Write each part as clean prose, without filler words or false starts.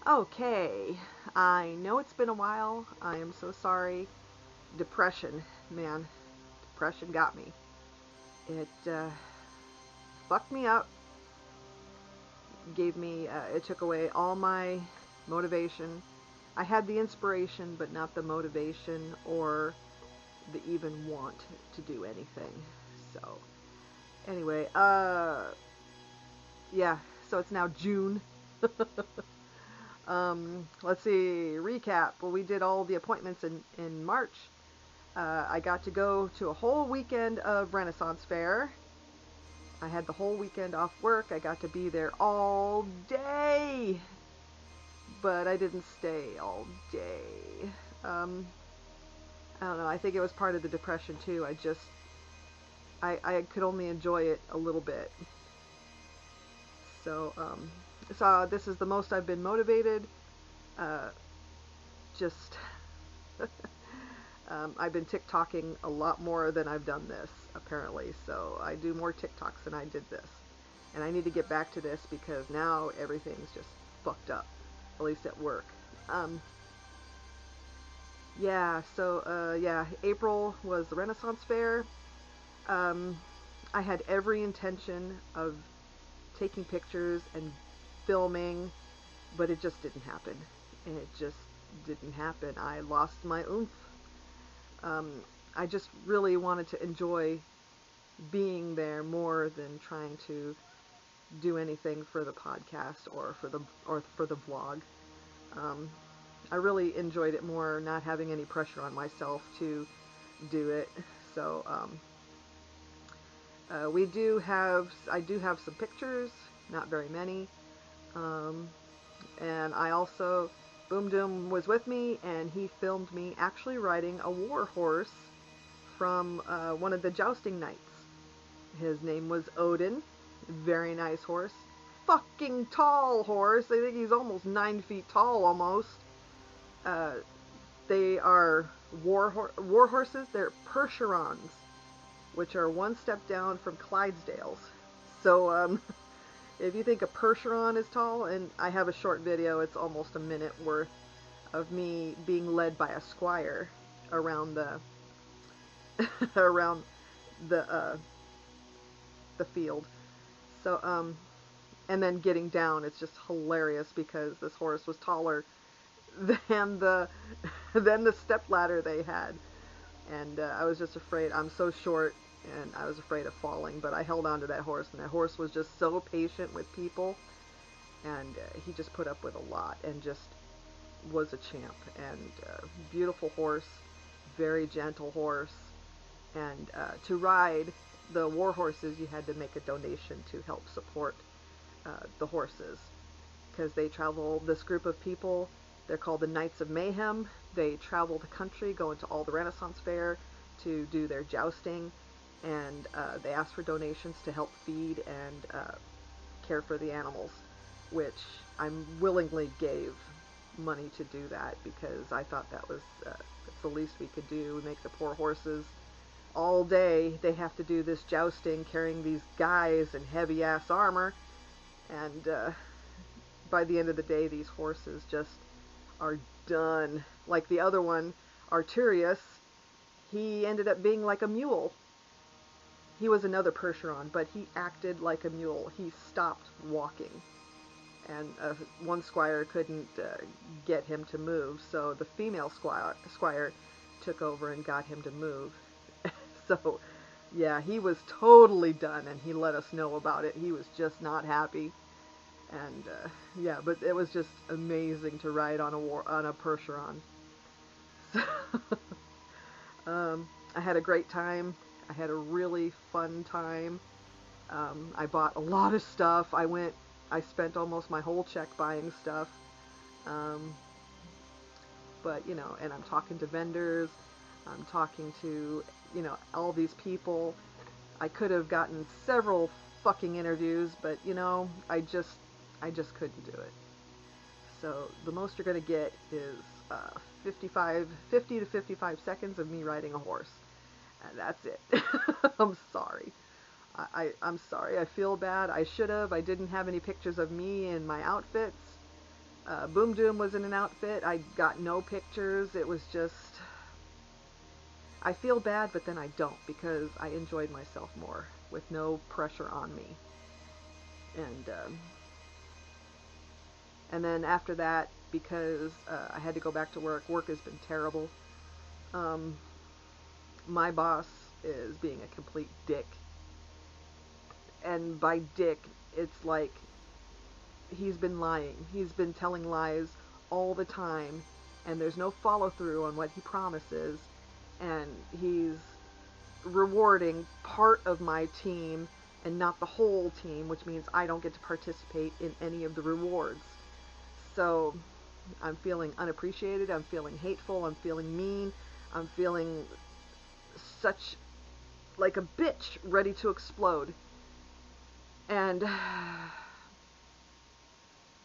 Okay, I know it's been a while. I am so sorry. Depression, man. Depression got me. It fucked me up, it took away all my motivation. I had the inspiration, but not the motivation or the even want to do anything. So, anyway, yeah, so it's now June. Let's see, recap. Well, we did all the appointments in March. I got to go to a whole weekend of Renaissance Fair. I had the whole weekend off work. I got to be there all day, but I didn't stay all day. Um, I don't know. I think it was part of the depression too. I could only enjoy it a little bit. So, this is the most I've been motivated. Uh, just I've been TikToking a lot more than I've done this, apparently. So I do more TikToks than I did this. And I need to get back to this because now everything's just fucked up, at least at work. Um, yeah, April was the Renaissance Fair. Um, I had every intention of taking pictures and filming, but it just didn't happen. It just didn't happen. I lost my oomph. Um, I just really wanted to enjoy being there more than trying to do anything for the podcast or for the vlog. Um, I really enjoyed it more not having any pressure on myself to do it. So I do have some pictures, not very many. Um, and I also, Boom Doom was with me, and he filmed me actually riding a war horse from one of the jousting nights. His name was Odin. Very nice horse. Fucking tall horse. I think he's almost 9 feet tall, almost. Uh, they are war horses. They're Percherons, which are one step down from Clydesdales. So, if you think a Percheron is tall, and I have a short video, it's almost a minute worth of me being led by a squire around the around the the field. So, and then getting down, it's just hilarious because this horse was taller than the than the step ladder they had, and I was just afraid. I'm so short, and I was afraid of falling, but I held on to that horse, and that horse was just so patient with people, and he just put up with a lot, and just was a champ, and beautiful horse, very gentle horse, and to ride the war horses, you had to make a donation to help support the horses because they travel. This group of people, they're called the Knights of Mayhem. They travel the country, go into all the Renaissance Fair to do their jousting, and they ask for donations to help feed and care for the animals, which I willingly gave money to do that because I thought that was that's the least we could do. We make the poor horses all day. They have to do this jousting, carrying these guys in heavy ass armor, and by the end of the day, these horses just are done. Like the other one, Arturius, he ended up being like a mule. He was another Percheron, but he acted like a mule. He stopped walking, and one squire couldn't get him to move, so the female squire took over and got him to move. So, yeah, he was totally done, and he let us know about it. He was just not happy. And yeah, but it was just amazing to ride on a Percheron. So, I had a great time. I had a really fun time. I bought a lot of stuff. I spent almost my whole check buying stuff. Um, but and I'm talking to vendors. I'm talking to all these people. I could have gotten several fucking interviews, but I just couldn't do it. So the most you're going to get is 50 to 55 seconds of me riding a horse. And that's it. I'm sorry. I'm sorry. I feel bad. I should have. I didn't have any pictures of me in my outfits. Boom Doom was in an outfit. I got no pictures. It was just, I feel bad, but then I don't, because I enjoyed myself more with no pressure on me. And and then after that, because I had to go back to work. Work has been terrible. Um, my boss is being a complete dick, and by dick, it's like he's been lying. He's been telling lies all the time, and there's no follow through on what he promises, and he's rewarding part of my team and not the whole team, which means I don't get to participate in any of the rewards. So I'm feeling unappreciated, I'm feeling hateful, I'm feeling mean, I'm feeling such like a bitch ready to explode. And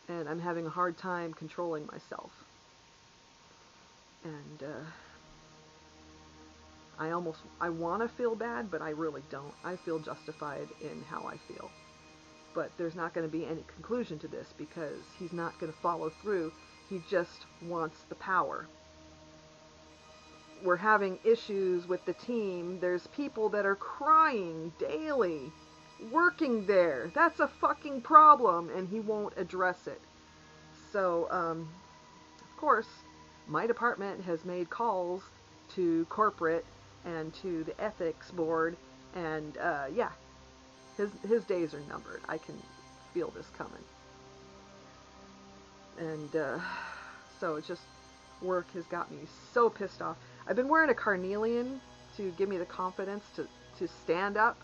I'm having a hard time controlling myself. And I want to feel bad, but I really don't. I feel justified in how I feel. But there's not going to be any conclusion to this because he's not going to follow through. He just wants the power. We're having issues with the team. There's people that are crying daily, working there. That's a fucking problem, and he won't address it. So, of course, my department has made calls to corporate and to the ethics board, and yeah, his days are numbered. I can feel this coming. And so it's just, work has got me so pissed off. I've been wearing a carnelian to give me the confidence to stand up,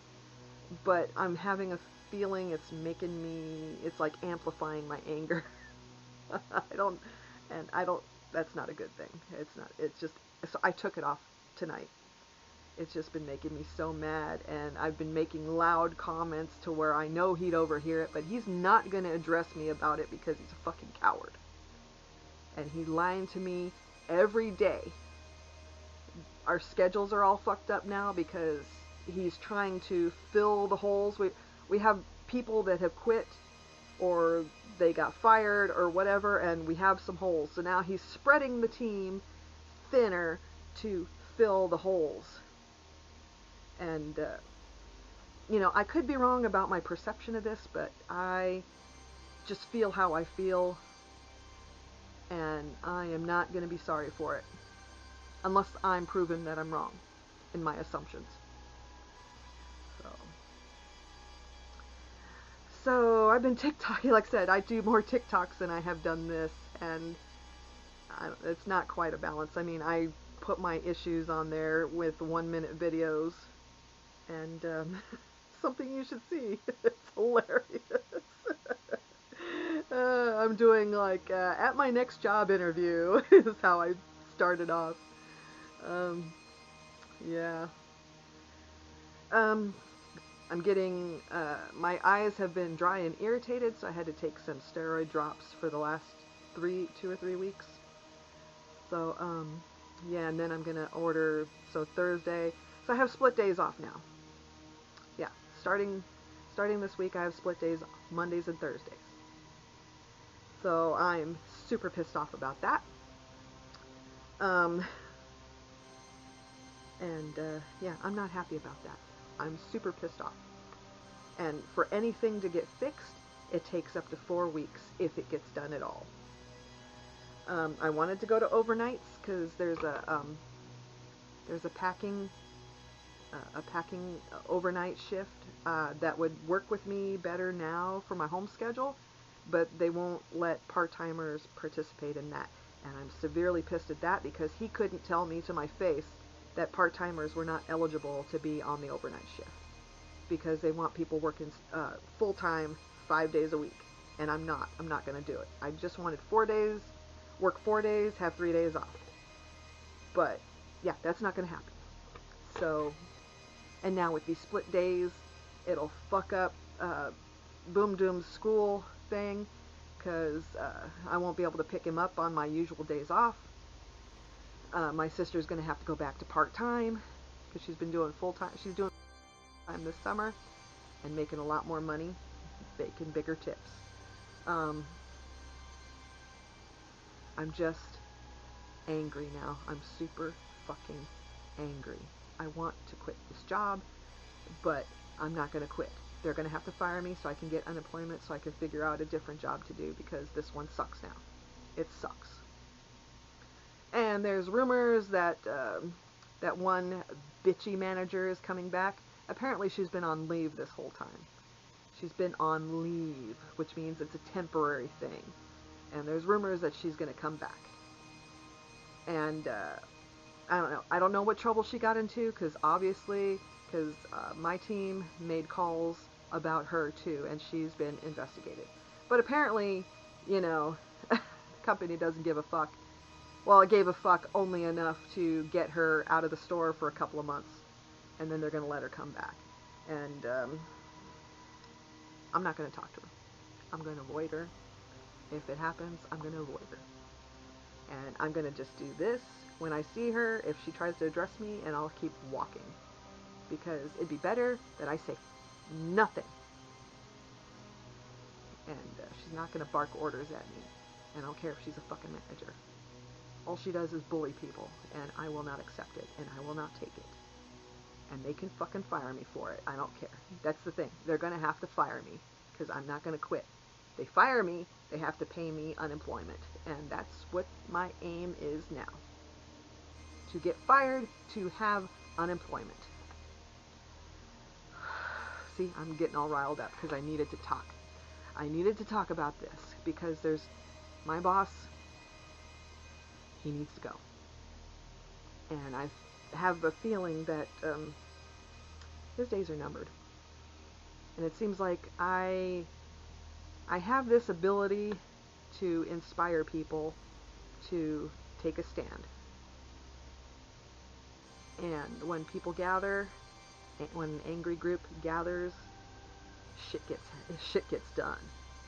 but I'm having a feeling it's making me, it's like amplifying my anger. I don't, that's not a good thing. It's not, it's just, so I took it off tonight. It's just been making me so mad, and I've been making loud comments to where I know he'd overhear it, but he's not going to address me about it because he's a fucking coward. And he's lying to me every day. Our schedules are all fucked up now because he's trying to fill the holes. We have people that have quit, or they got fired, or whatever, and we have some holes. So now he's spreading the team thinner to fill the holes. And, you know, I could be wrong about my perception of this, but I just feel how I feel, and I am not going to be sorry for it, unless I'm proven that I'm wrong in my assumptions. So I've been TikToking. Like I said, I do more TikToks than I have done this, and it's not quite a balance. I mean, I put my issues on there with 1-minute videos, and something you should see. It's hilarious. I'm doing like at my next job interview is how I started off. Yeah. Um, I'm getting, my eyes have been dry and irritated, so I had to take some steroid drops for the last 2 or 3 weeks. So, yeah, and then I'm gonna order, so Thursday, so I have split days off now. Yeah, starting this week, I have split days off, Mondays and Thursdays. So I'm super pissed off about that. Um, and yeah, I'm not happy about that. I'm super pissed off. And for anything to get fixed, it takes up to 4 weeks if it gets done at all. I wanted to go to overnights because there's a packing overnight shift that would work with me better now for my home schedule, but they won't let part-timers participate in that. And I'm severely pissed at that because he couldn't tell me to my face that part-timers were not eligible to be on the overnight shift because they want people working full-time 5 days a week. And I'm not going to do it. I just wanted 4 days, work 4 days, have 3 days off. But yeah, that's not going to happen. So, and now with these split days, it'll fuck up Boom Doom's school thing because I won't be able to pick him up on my usual days off. My sister's going to have to go back to part-time because she's been doing full-time. She's doing full-time this summer and making a lot more money, making bigger tips. I'm just angry now. I'm super fucking angry. I want to quit this job, but I'm not going to quit. They're going to have to fire me so I can get unemployment so I can figure out a different job to do because this one sucks now. It sucks. And there's rumors that that one bitchy manager is coming back. Apparently she's been on leave this whole time. She's been on leave, which means it's a temporary thing. And there's rumors that she's going to come back. And I don't know. I don't know what trouble she got into because obviously, because my team made calls about her too, and she's been investigated. But apparently, you know, the company doesn't give a fuck. Well, it gave a fuck only enough to get her out of the store for a couple of months, and then they're going to let her come back. And I'm not going to talk to her. I'm going to avoid her. If it happens, I'm going to avoid her. And I'm going to just do this when I see her, if she tries to address me, and I'll keep walking. Because it'd be better that I say nothing. And she's not going to bark orders at me. And I don't care if she's a fucking manager. All she does is bully people, and I will not accept it, and I will not take it. And they can fucking fire me for it. I don't care. That's the thing. They're going to have to fire me, because I'm not going to quit. They fire me, they have to pay me unemployment. And that's what my aim is now. To get fired, to have unemployment. See, I'm getting all riled up because I needed to talk. I needed to talk about this because there's my boss. He needs to go. And I have a feeling that his days are numbered. And it seems like I have this ability to inspire people to take a stand. And when people gather, when an angry group gathers, shit gets done.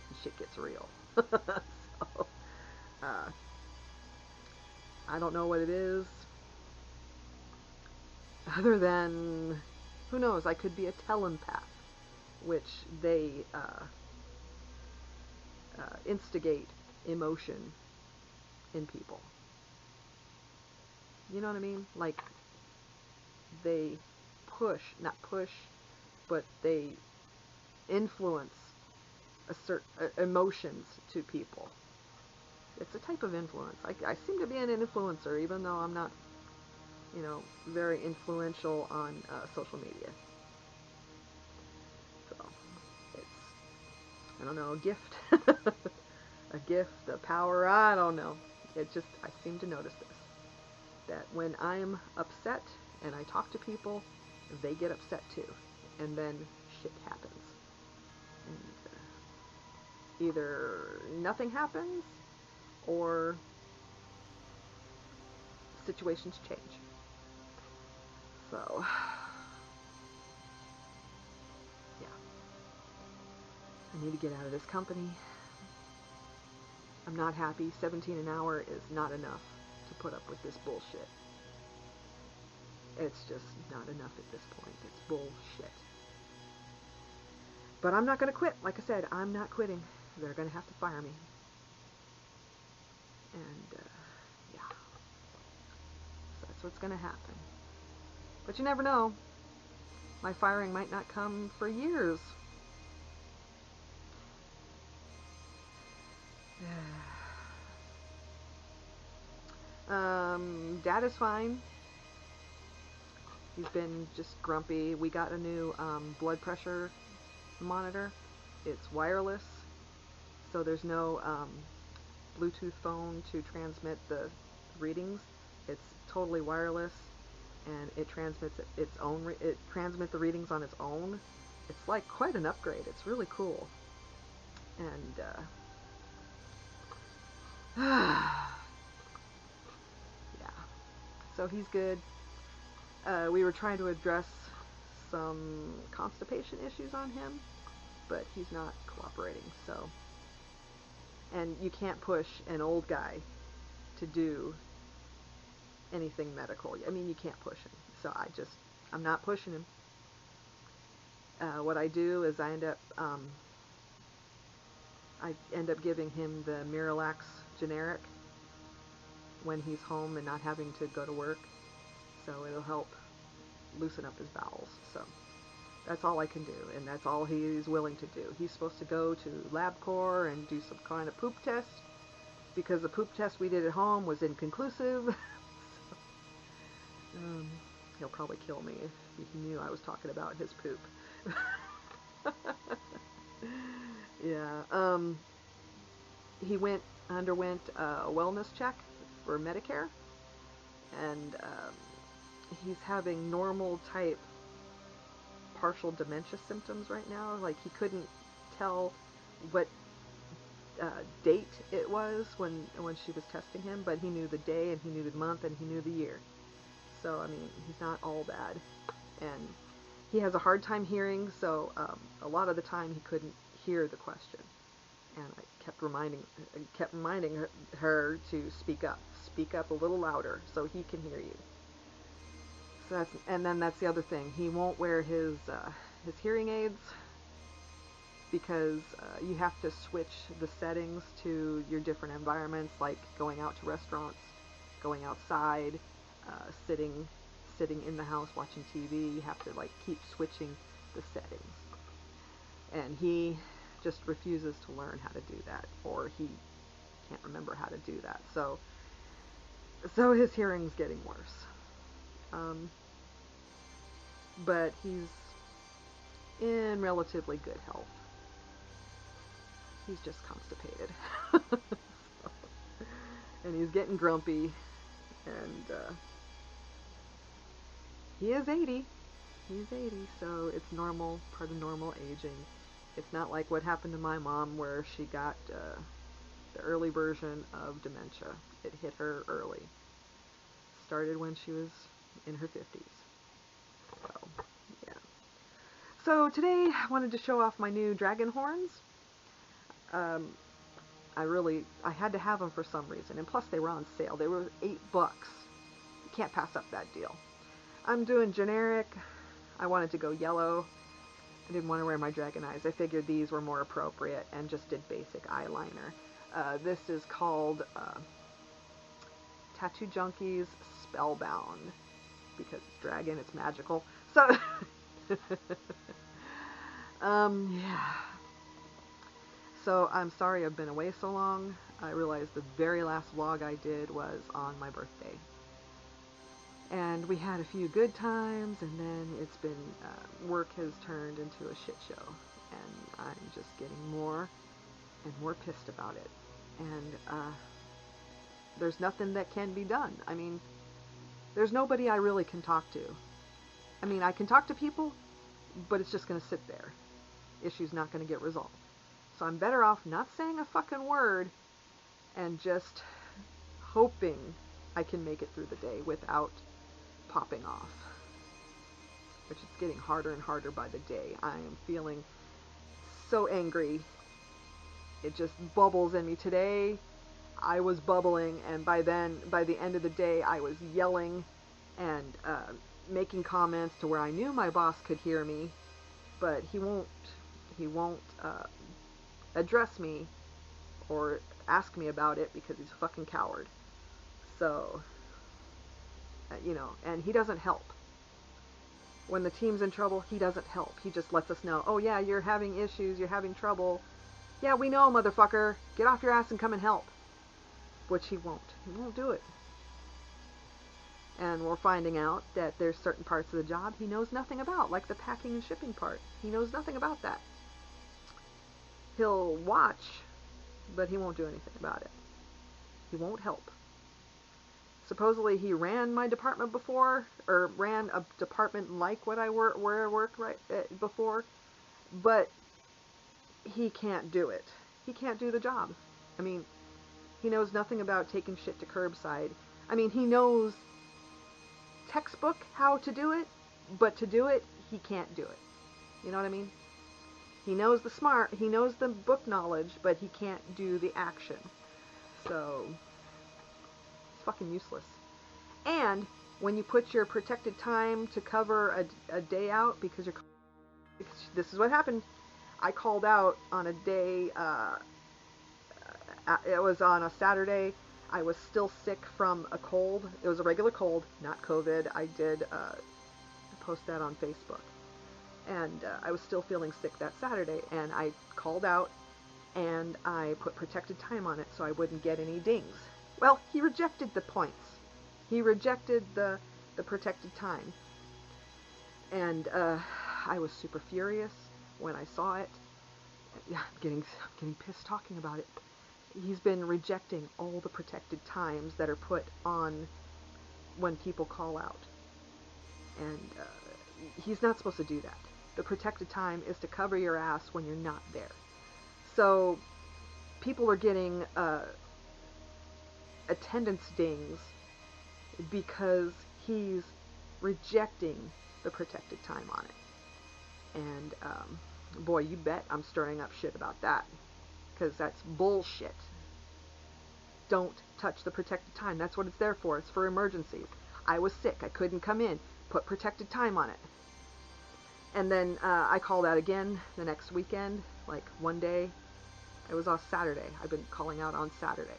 And shit gets real. So, I don't know what it is. Other than, who knows, I could be a telepath, which they instigate emotion in people. You know what I mean? Like, they not push, but they influence emotions to people. It's a type of influence. I seem to be an influencer, even though I'm not, you know, very influential on social media. So, it's, I don't know, a gift. A gift, a power, I don't know. It just, I seem to notice this. That when I'm upset and I talk to people, they get upset too. And then shit happens. And either nothing happens or situations change. So, yeah. I need to get out of this company. I'm not happy. 17 an hour is not enough to put up with this bullshit. It's just not enough at this point. It's bullshit. But I'm not going to quit. Like I said, I'm not quitting. They're going to have to fire me. And, yeah. So that's what's going to happen. But you never know. My firing might not come for years. Dad is fine. He's been just grumpy. We got a new blood pressure monitor. It's wireless, so there's no Bluetooth phone to transmit the readings. It's totally wireless, and it transmits its own. It transmits the readings on its own. It's like quite an upgrade. It's really cool, and yeah. So he's good. We were trying to address some constipation issues on him, but he's not cooperating, so. And you can't push an old guy to do anything medical. I mean, you can't push him. So I'm not pushing him. What I do is I end up giving him the Miralax generic, when he's home and not having to go to work. So it'll help loosen up his bowels. So that's all I can do, and that's all he's willing to do. He's supposed to go to LabCorp and do some kind of poop test, because the poop test we did at home was inconclusive. He'll probably kill me if he knew I was talking about his poop. Yeah. He underwent a wellness check for Medicare, and he's having normal type partial dementia symptoms right now. Like, he couldn't tell what date it was when she was testing him, but he knew the day, and he knew the month, and he knew the year. So, I mean, he's not all bad. And he has a hard time hearing, so a lot of the time he couldn't hear the question. And I kept reminding her to speak up a little louder so he can hear you. So then that's the other thing. He won't wear his hearing aids, because you have to switch the settings to your different environments, like going out to restaurants, going outside, sitting in the house watching TV. You have to like keep switching the settings, and he just refuses to learn how to do that, or he can't remember how to do that. So his hearing's getting worse. But he's in relatively good health. He's just constipated. So, and he's getting grumpy, and he is 80. He's 80, so it's normal, part of normal aging. It's not like what happened to my mom, where she got the early version of dementia. It hit her early. Started when she was in her 50s. So, yeah. So today I wanted to show off my new dragon horns. I had to have them for some reason, and plus they were on sale. They were $8. You can't pass up that deal. I'm doing generic. I wanted to go yellow. I didn't want to wear my dragon eyes. I figured these were more appropriate, and just did basic eyeliner. This is called Tattoo Junkies Spellbound, because it's dragon, it's magical. So, yeah. So I'm sorry I've been away so long. I realized the very last vlog I did was on my birthday. And we had a few good times, and then it's been, work has turned into a shit show. And I'm just getting more and more pissed about it. And there's nothing that can be done. I mean, there's nobody I really can talk to. I mean, I can talk to people, but it's just going to sit there. Issue's not going to get resolved. So I'm better off not saying a fucking word and just hoping I can make it through the day without popping off. Which is getting harder and harder by the day. I am feeling so angry. It just bubbles in me. Today I was bubbling, and by the end of the day I was yelling and making comments to where I knew my boss could hear me, but he won't address me or ask me about it, because he's a fucking coward. So, and he doesn't help. When the team's in trouble, he doesn't help. He just lets us know, oh yeah, you're having issues, you're having trouble. Yeah, we know, motherfucker. Get off your ass and come and help. Which he won't. He won't do it. And we're finding out that there's certain parts of the job he knows nothing about, like the packing and shipping part. He knows nothing about that. He'll watch, but he won't do anything about it. He won't help. Supposedly he ran my department before, or ran a department like where I worked before, but he can't do it. He can't do the job. I mean, he knows nothing about taking shit to curbside. I mean, he knows textbook how to do it, but to do it, he can't do it. You know what I mean? He knows the book knowledge, but he can't do the action. So, it's fucking useless. And when you put your protected time to cover a day out, because this is what happened. I called out on a day, it was on a Saturday. I was still sick from a cold. It was a regular cold, not COVID. I did post that on Facebook. And I was still feeling sick that Saturday, and I called out and I put protected time on it so I wouldn't get any dings. Well, he rejected the points. He rejected the protected time. And I was super furious when I saw it. Yeah, I'm getting pissed talking about it. He's been rejecting all the protected times that are put on when people call out. And he's not supposed to do that. The protected time is to cover your ass when you're not there. So people are getting attendance dings because he's rejecting the protected time on it. And boy, you bet I'm stirring up shit about that, because that's bullshit. Don't touch the protected time. That's what it's there for. It's for emergencies. I was sick. I couldn't come in. Put protected time on it. And then I called out again the next weekend, like one day. It was on Saturday. I've been calling out on Saturday.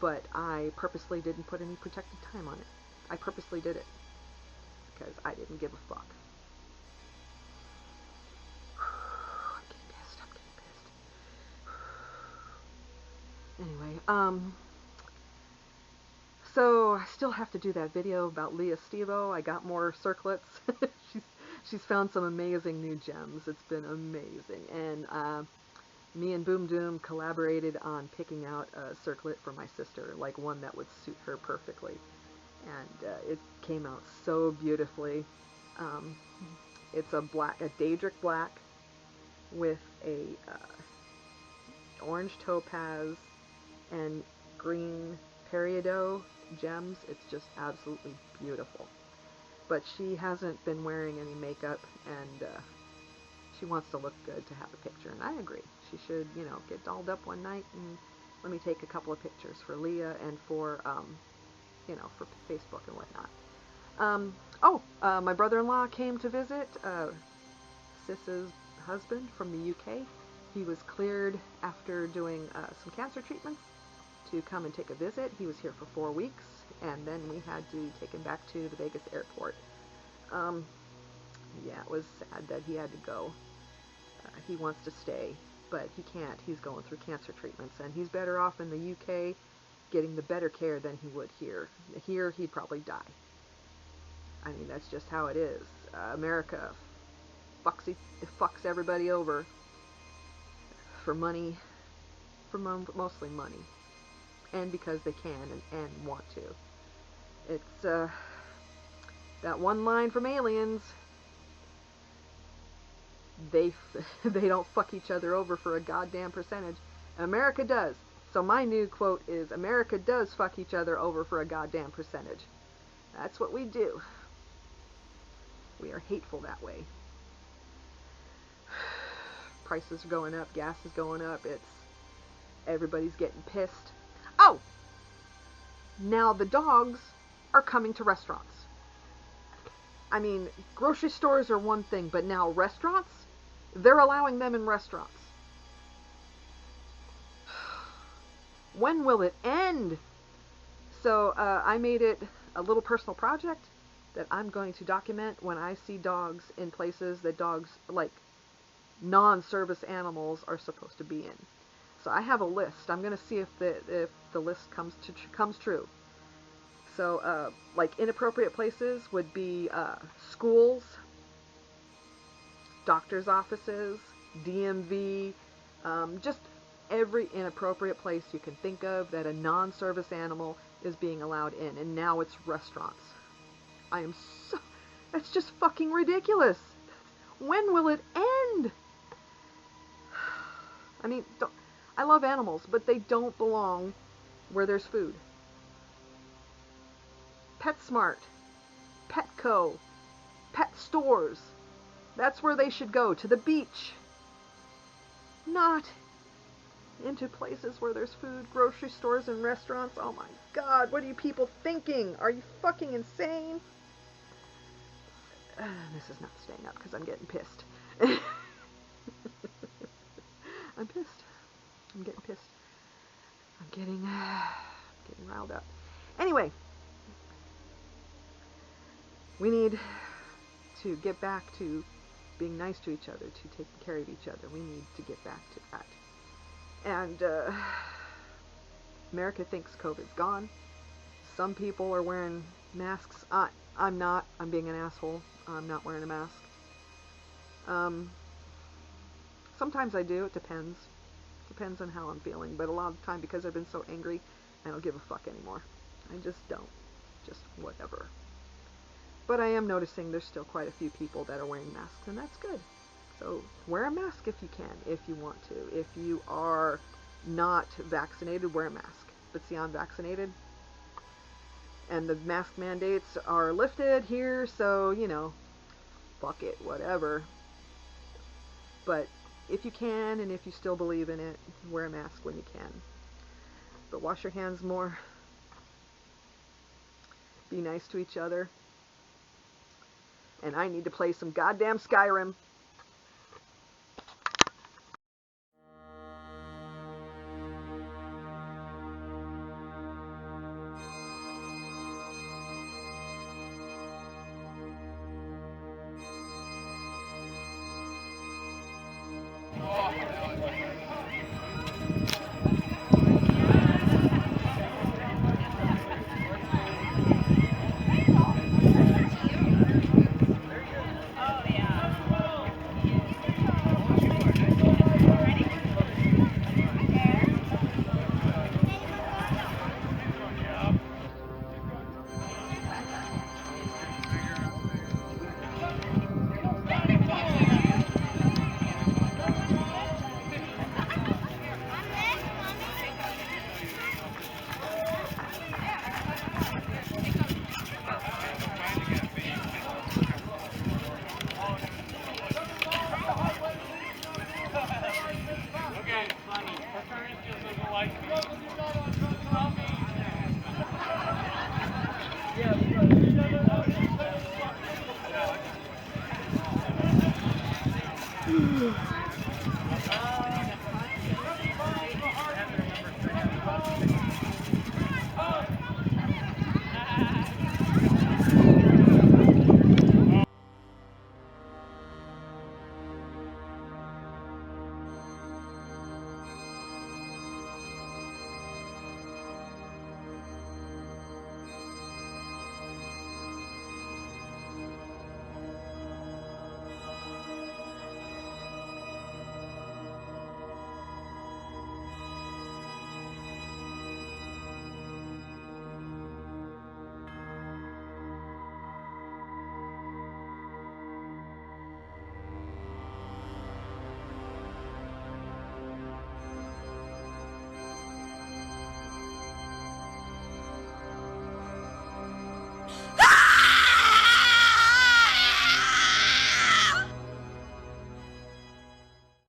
But I purposely didn't put any protected time on it. I purposely did it because I didn't give a fuck. I'm getting pissed. Anyway, so I still have to do that video about Leah Stevo. I got more circlets. She's found some amazing new gems. It's been amazing. And me and Boom Doom collaborated on picking out a circlet for my sister, like one that would suit her perfectly. And it came out so beautifully. It's a Daedric black with a orange topaz and green peridot gems. It's just absolutely beautiful. But she hasn't been wearing any makeup, and she wants to look good to have a picture, and I agree. She should, get dolled up one night and let me take a couple of pictures for Leah and for, for Facebook and whatnot. My brother-in-law came to visit, Sis's husband from the UK. He was cleared after doing some cancer treatments to come and take a visit. He was here for 4 weeks, and then we had to take him back to the Vegas airport. Yeah, it was sad that he had to go. He wants to stay, but he can't. He's going through cancer treatments, and he's better off in the UK getting the better care than he would here. Here, he'd probably die. I mean, that's just how it is. America fucks everybody over for money, for mostly money, and because they can and want to. It's that one line from Aliens. They don't fuck each other over for a goddamn percentage. America does. So my new quote is, America does fuck each other over for a goddamn percentage. That's what we do. We are hateful that way. Prices are going up, gas is going up, everybody's getting pissed. Oh! Now the dogs are coming to restaurants. I mean, grocery stores are one thing, but now restaurants? They're allowing them in restaurants. When will it end? So I made it a little personal project that I'm going to document when I see dogs in places that dogs, like non-service animals, are supposed to be in. So I have a list. I'm going to see if the list comes true. So like inappropriate places would be schools, doctor's offices, DMV, just every inappropriate place you can think of that a non-service animal is being allowed in. And now it's restaurants. That's just fucking ridiculous. When will it end? I mean, I love animals, but they don't belong where there's food. PetSmart, Petco, pet stores. That's where they should go, to the beach. Not into places where there's food, grocery stores and restaurants. Oh my God, what are you people thinking? Are you fucking insane? This is not staying up because I'm getting pissed. I'm pissed. I'm getting pissed. I'm getting Getting riled up. Anyway, we need to get back to being nice to each other, to taking care of each other. We need to get back to that. And America thinks COVID's gone. Some people are wearing masks. I'm not. I'm being an asshole. I'm not wearing a mask. Sometimes I do. It depends. Depends on how I'm feeling. But a lot of the time, because I've been so angry, I don't give a fuck anymore. I just don't. Just whatever. But I am noticing there's still quite a few people that are wearing masks, and that's good. So wear a mask if you can, if you want to. If you are not vaccinated, wear a mask. But see, I'm vaccinated, and the mask mandates are lifted here, so, you know, fuck it, whatever. But if you can, and if you still believe in it, wear a mask when you can. But wash your hands more. Be nice to each other. And I need to play some goddamn Skyrim.